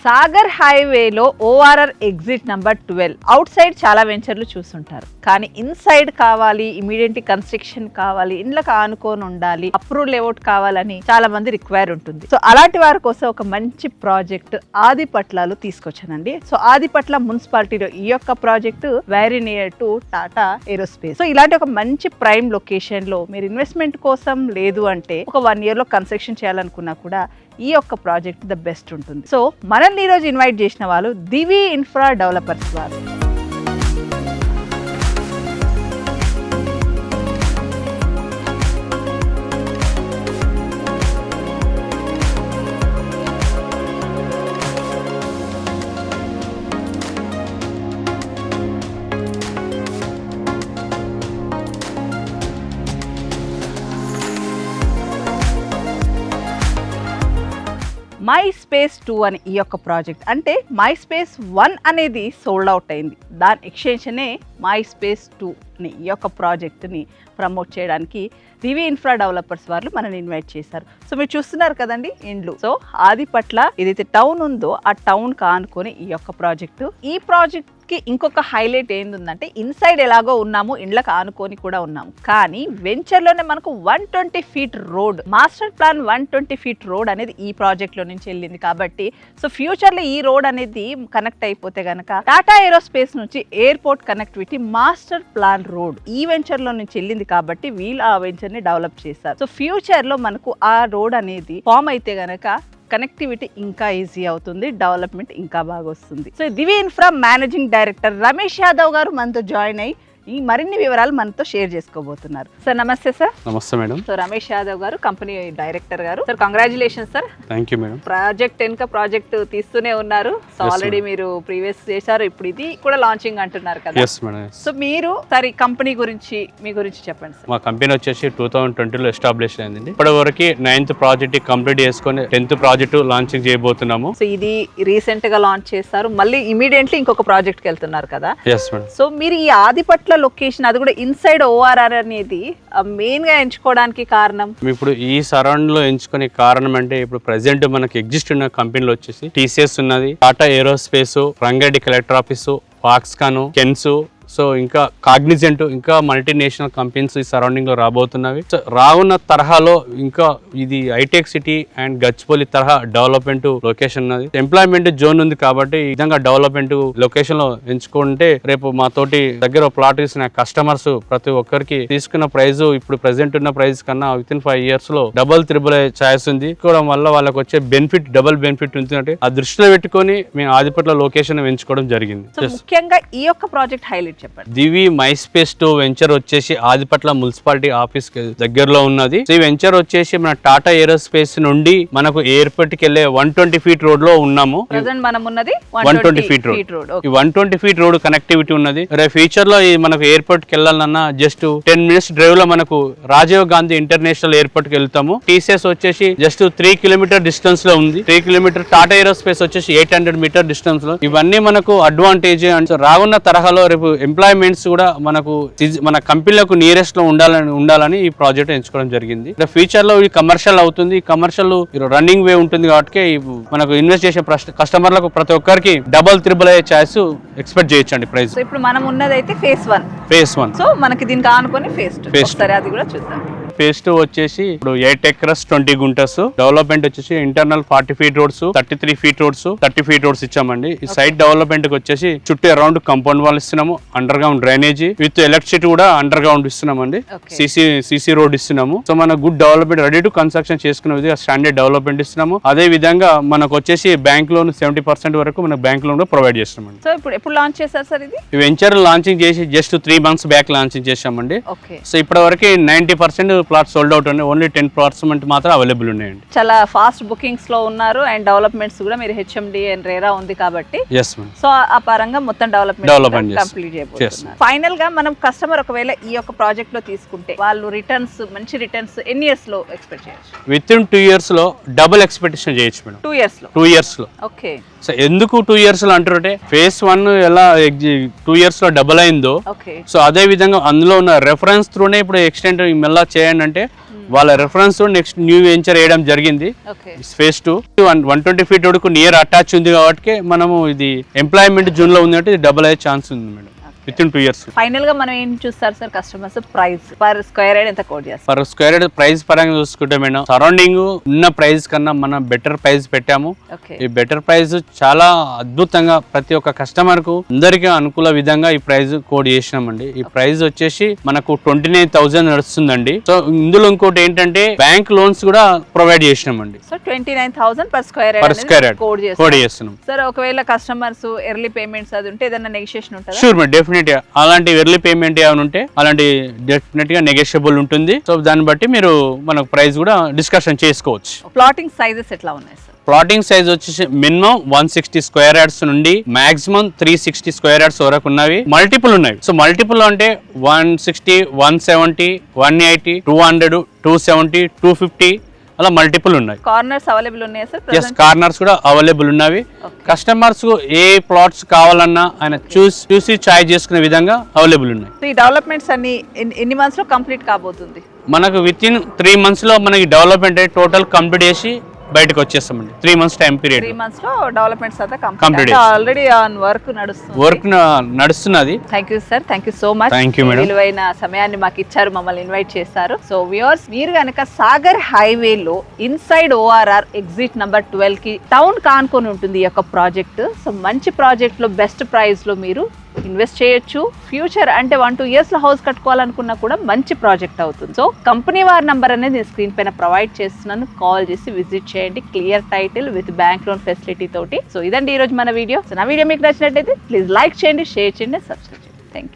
సాగర్ హైవేలో ORR exit number 12 out side చాలా వెంచర్లు చూస్తుంటారు, కానీ ఇన్సైడ్ కావాలి, ఇమీడియట్ కన్స్ట్రక్షన్ కావాలి, ఇండ్లకు ఆనుకొని ఉండాలి, అప్రూవ్ లేఅవుట్ కావాలని చాలా మంది రిక్వైర్ ఉంటుంది. సో అలాంటి వారి కోసం ఒక మంచి ప్రాజెక్ట్ ఆదిపట్లలో తీసుకొచ్చానండి. సో ఆదిపట్ల మున్సిపాలిటీలో ఈ యొక్క project very near to Tata aerospace. So ఇలాంటి ఒక మంచి ప్రైమ్ లొకేషన్ లో మీరు ఇన్వెస్ట్మెంట్ కోసం లేదు అంటే ఒక 1 year లో కన్స్ట్రక్షన్ చేయాలనుకున్నా కూడా ఈ యొక్క ప్రాజెక్ట్ ద బెస్ట్ ఉంటుంది. సో మనల్ని ఈరోజు ఇన్వైట్ చేసిన వాళ్ళు దివి ఇన్ఫ్రా డెవలపర్స్ వారు. మై స్పేస్ 2 అని ఈ యొక్క ప్రాజెక్ట్, అంటే మై స్పేస్ 1 అనేది సోల్డ్ అవుట్ అయింది, దాని ఎక్స్టెన్షనే మై స్పేస్ 2 అని ఈ యొక్క ప్రాజెక్ట్ని ప్రమోట్ చేయడానికి దివి ఇన్ఫ్రా డెవలపర్స్ వాళ్ళు మనల్ని ఇన్వైట్ చేశారు. సో మీరు చూస్తున్నారు కదండి ఇండ్లు. సో ఆదిపట్ల ఏదైతే టౌన్ ఉందో ఆ టౌన్ కానుకొని ఈ యొక్క ప్రాజెక్టు. ఈ ప్రాజెక్ట్ కి ఇంకొక హైలైట్ ఏందంటే ఇన్సైడ్ ఎలాగో ఉన్నాము, ఇండ్లకు ఆనుకొని కూడా ఉన్నాము, కానీ వెంచర్ లోనే మనకు 120 feet road, master plan 120 feet road అనేది ఈ ప్రాజెక్ట్ లో నుంచి వెళ్ళింది. కాబట్టి సో ఫ్యూచర్ లో ఈ రోడ్ అనేది కనెక్ట్ అయిపోతే గనక టాటా ఏరోస్పేస్ నుంచి airport connectivity master plan road ఈ వెంచర్ లో నుంచి వెళ్ళింది. కాబట్టి వీళ్ళు ఆ వెంచర్ ని డెవలప్ చేశారు. సో ఫ్యూచర్ లో మనకు ఆ రోడ్ అనేది ఫామ్ అయితే గనక కనెక్టివిటీ ఇంకా ఈజీ అవుతుంది, డెవలప్మెంట్ ఇంకా బాగా వస్తుంది. So Divi infra managing director Ramesh Yadav garu మనతో జాయిన్ అయ్యి ఈ మరిన్ని వివరాలు మనతో షేర్ చేసుకోబోతున్నారు. సార్ నమస్తే. సార్ నమస్తే madam. So Ramesh Yadav garu company director garu. Sir congratulation sir. Thank you madam. Project వెనుక ప్రాజెక్ట్ తీస్తూనే ఉన్నారు. సో ఆల్రెడీ మీరు ప్రీవియస్ చేశారు, ఇప్పుడు ఇది కూడా లాంచింగ్ అంటున్నారు కదా. Yes madam. సో మీరు సార్ ఈ కంపెనీ గురించి మీ గురించి చెప్పండి సార్. మా కంపెనీ వచ్చేసి 2020లో ఎస్టాబ్లిష్ అయిందండి. ఇప్పటి వరకు 9th ప్రాజెక్ట్ కంప్లీట్ చేసుకొని 10th ప్రాజెక్ట్ లాంచింగ్ చేయబోతున్నాము. సో ఇది రీసెంట్ గా లాంచ్ చేస్తారు, మళ్ళీ ఇమీడియట్లీ ఇంకొక ప్రాజెక్ట్ కి వెళ్తున్నారు కదా. Yes madam. సో మీరు ఈ ఆదిపట్ల లొకేషన్, అది కూడా ఇన్సైడ్ ఓఆర్ఆర్ అనేది మెయిన్ గా ఎంచుకోవడానికి కారణం? ఇప్పుడు ఈ సరౌండ్ లో ఎంచుకునే కారణం అంటే ఇప్పుడు ప్రెసెంట్ మనకి ఎగ్జిస్ట్ ఉన్న కంపెనీలు వచ్చేసి టీసీఎస్ ఉన్నది, Tata aerospace, Rangareddy collector office, Foxconn, కెన్సు, సో ఇంకా కాగ్నిజెంట్, ఇంకా మల్టీనేషనల్ కంపెనీస్ ఈ సరౌండింగ్ లో రాబోతున్నవి. సో రానున్న తరహాలో ఇంకా ఇది హైటెక్ సిటీ అండ్ గచ్చిబౌలి తరహా డెవలప్మెంట్ లొకేషన్ ఉన్నది. ఎంప్లాయ్మెంట్ జోన్ ఉంది కాబట్టి ఈ విధంగా డెవలప్మెంట్ లొకేషన్ లో ఎంచుకుంటే రేపు మా తోటి దగ్గర ప్లాట్ తీసిన కస్టమర్స్ ప్రతి ఒక్కరికి తీసుకున్న ప్రైస్ ఇప్పుడు ప్రెసెంట్ ఉన్న ప్రైస్ కన్నా విత్ ఇన్ 5 years లో డబుల్ త్రిబుల్ ఛాయిస్ ఉంది. కూడా వల్ల వాళ్ళకి వచ్చే బెనిఫిట్ డబుల్ బెనిఫిట్ ఉంటుందంటే ఆ దృష్టిలో పెట్టుకొని మేము ఆదిపట్ల లొకేషన్ ఎంచుకోవడం జరిగింది. ముఖ్యంగా ఈ యొక్క ప్రాజెక్ట్ హైలైట్ చెప్పండి. దివి మై స్పేస్ 2 వెంచర్ వచ్చేసి ఆదిపట్ల మున్సిపాలిటీ ఆఫీస్ దగ్గరలో ఉన్నది. ఈ వెంచర్ వచ్చేసి మన టాటా ఏరోస్పేస్ నుండి మనకు ఎయిర్పోర్ట్ కి వెళ్ళే 120 feet రోడ్ లో ఉన్నాము. మనం ఉన్నది 120 feet రోడ్. ఈ 120 feet రోడ్ కనెక్టివిటీ ఉన్నది. ఫ్యూచర్ లో మనకు ఎయిర్పోర్ట్ కి వెళ్ళాలన్నా జస్ట్ 10 minutes డ్రైవ్ లో మనకు రాజీవ్ గాంధీ ఇంటర్నేషనల్ ఎయిర్పోర్ట్ కి వెళ్తాము. టీసీఎస్ వచ్చేసి జస్ట్ 3 km డిస్టెన్స్ లో ఉంది. 3 km. టాటా ఏరోస్పేస్ వచ్చేసి 800 meter డిస్టెన్స్ లో. ఇవన్నీ మనకు అడ్వాంటేజ్. రానున్న తరహాలో రేపు ఎంప్లాయ్మెంట్స్ కూడా మనకు మన కంపెనీలకు నియరెస్ట్ లో ఉండాలని ఈ ప్రాజెక్ట్ ఎంచుకోవడం జరిగింది. ఫ్యూచర్ లో ఇది కమర్షియల్ అవుతుంది. కమర్షియల్ రన్నింగ్ వే ఉంటుంది కాబట్టి మనకు ఇన్వెస్ట్ చేసే కస్టమర్లకు ప్రతి ఒక్కరికి డబుల్ త్రిబుల్ అయ్యే ఛాయిస్ ఎక్స్పెక్ట్ చేయొచ్చండి ప్రైస్. ఇప్పుడు మనం ఉన్నది అయితే ఫేస్ 1. సో మనకి దీనికి ఆనుకొని ఫేస్ 2. అది కూడా చూద్దాం. ఫేజ్ 2 వచ్చేసి ఇప్పుడు 8 acres 20 గుంటస్. డెవలప్మెంట్ వచ్చేసి internal 40 feet roads, 33 feet roads, 30 feet roads ఇచ్చామండి. ఈ సైడ్ డెవలప్మెంట్ కి వచ్చేసి చుట్టూ అరౌండ్ కాంపౌండ్ వాల్ ఇస్తున్నాము, under ground drainage with electricity కూడా అండర్ గ్రౌండ్ ఇస్తున్నామండి. సిసి రోడ్ ఇస్తున్నాము. సో మన good development ready to construction చేసుకునే విధంగా స్టాండర్డ్ డెవలప్మెంట్ ఇస్తున్నాము. అదే విధంగా మనకు వచ్చేసి బ్యాంక్ లోన్ 70% వరకు మన బ్యాంక్ లోన్ ప్రొవైడ్ చేస్తున్నామండి. సో ఇప్పుడు ఎప్పుడు లాంచ్ చేశారు సార్ ఇది? ఈ వెంచర్ లాంచింగ్ చేసి జస్ట్ 3 months బ్యాక్ లాంచింగ్ చేశామండి. సో ఇప్పటి వరకు 90% ప్లాట్ సోల్డ్ అవుట్ అండి. ఓన్లీ 10% మాత్రం అవైలబుల్ ఉన్నాయండి. చాలా ఫాస్ట్ బుకింగ్స్ లో ఉన్నారు అండ్ డెవలప్మెంట్స్ కూడా మీరు హెచ్ఎండి అండ్ రేరా ఉంది కాబట్టి సో ఆ పరంగా మొత్తం డెవలప్మెంట్ కంప్లీట్ చేయబోతున్నారు. ఫైనల్ గా మనం కస్టమర్ ఒకవేళ ఈ యొక్క ప్రాజెక్ట్ లో తీసుకుంటే వాళ్ళు రిటర్న్స్, మంచి రిటర్న్స్ ఎన్ని ఇయర్స్ లో ఎక్స్పెక్ట్ చేయొచ్చు? విత్ ఇన్ 2 years లో డబుల్ ఎక్స్పెక్టేషన్ చేయొచ్చు మేడం. 2 years లో. ఓకే. సో ఎందుకు 2 years లో అంటుంటే ఫేజ్ 1 ఎలా 2 years లో డబుల్ అయిందో, సో అదే విధంగా అందులో ఉన్న రెఫరెన్స్ త్రూనే ఇప్పుడు ఎక్స్టెండ్ మెల్లా చేయండి అంటే వాళ్ళ రెఫరెన్స్ నెక్స్ట్ న్యూ వెంచర్ వేయడం జరిగింది. ఓకే ఫేజ్ 2 120 ఫీట్ వరకు నియర్ అటాచ్ ఉంది కాబట్టి మనము ఇది ఎంప్లాయ్మెంట్ జోన్ లో ఉంది అంటే డబుల్ అయ్యే ఛాన్స్ ఉంది madam with in 2 years. Final గా మనం ఏం చూస్తారు sir customers? Price per square yard ఎంత కోట్ చేస్తారు? పర్ స్క్వేర్ యార్డ్ ప్రైస్ పరంగా చూసుకుంటే మేడం సరౌండింగ్ ఉన్న ప్రైస్ కన్నా మనం బెటర్ ప్రైస్ పెట్టాము. ఓకే ఈ బెటర్ ప్రైస్ చాలా అద్భుతంగా ప్రతి ఒక్క కస్టమర్ కు అందరికీ అనుకూల విధంగా ఈ ప్రైస్ కోడ్ చేసినామండి. ఈ ప్రైస్ వచ్చేసి మనకు 29,000 నడుస్తుందండి. సో ఇందులో ఇంకోటి ఏంటంటే బ్యాంక్ లోన్స్ కూడా ప్రొవైడ్ చేసినామండి. So 29,000 per square per square yard quote quote చేస్తున్నాం. సార్ ఒకవేళ కస్టమర్స్ ఎర్లీ పేమెంట్స్ అది ఉంటే ఏదైనా నెగోషియేషన్ ఉంటుందా? షూర్ మేడం, డెఫినెట్ గా అలాంటి ఎర్లీ పేమెంట్ ఏమైనా ఉంటే అలాంటి డెఫినెట్ గా నెగోషియబుల్ ఉంటుంది. సో దాన్ని బట్టి మీరు మనకు ప్రైస్ కూడా డిస్కషన్ చేసుకోవచ్చు. ప్లాటింగ్ సైజెస్ ఎట్లా ఉన్నాయి సార్? ప్లాటింగ్ సైజ్ వచ్చేసి మినిమం 160 స్క్వేర్ యార్డ్స్ నుండి మాక్సిమం 360 స్క్వేర్ యార్డ్స్ వరకు ఉన్నవి. మల్టిపుల్ ఉన్నాయి. సో మల్టిపుల్ అంటే 160, 170, 180, 200, 270, 250 అలా మల్టిపుల్ ఉన్నాయి. కార్నర్స్ అవైలబుల్ ఉన్నాయా సార్? ఎస్, కార్నర్స్ కూడా అవైలబుల్ ఉన్నవి. కస్టమర్స్ కు ఏ ప్లాట్స్ కావాలన్నా ఆయన చూసి చాయ్ చేసుకునే విధంగా అవైలబుల్ ఉన్నాయి. ఈ డెవలప్మెంట్స్ అన్ని ఎన్ని మంత్స్ లో కంప్లీట్ కాబోతుంది? మనకు విత్ ఇన్ 3 months లో మనకి డెవలప్మెంట్ టోటల్ కంప్లీట్ చేసి బయటకు వచ్చేస్తామండి. 3 months టైం పీరియడ్. 3 months లో డెవలప్మెంట్స్ అంతా Complete కంప్లీట్. చేస్తాం. ఆల్రెడీ ఆన్ వర్క్ నడుస్తుంది. వర్క్ నడుస్తున్నది. Thank you sir, thank you so much. Thank you, madam. విలువైన సమయాన్ని మాకు ఇచ్చారు, మమ్మల్ని ఇన్వైట్ చేశారు. సో వ్యూవర్స్, మీరు కనుక సాగర్ హైవేలో ఇన్సైడ్ ORR ఎగ్జిట్ నెంబర్ 12 కి టౌన్ కానుకొని ఉంటుంది ఈ యొక్క ప్రాజెక్ట్. సో మంచి ప్రాజెక్ట్ లో బెస్ట్ ప్రైస్ లో మీరు ఇన్వెస్ట్ చేయొచ్చు. ఫ్యూచర్ అంటే 1-2 years లో హౌస్ కట్టుకోవాలనుకున్నా కూడా మంచి ప్రాజెక్ట్ అవుతుంది. సో కంపెనీ వారి నంబర్ అనేది నేను స్క్రీన్ పైన ప్రొవైడ్ చేస్తున్నాను, కాల్ చేసి విజిట్ చేయండి. Clear title with bank loan facility తోటి. సో ఇదండి ఈ రోజు మన వీడియో. సో నా వీడియో మీకు నచ్చినట్లయితే ప్లీజ్ లైక్ చేయండి, షేర్ చేయండి, సబ్స్క్రైబ్ చేయండి.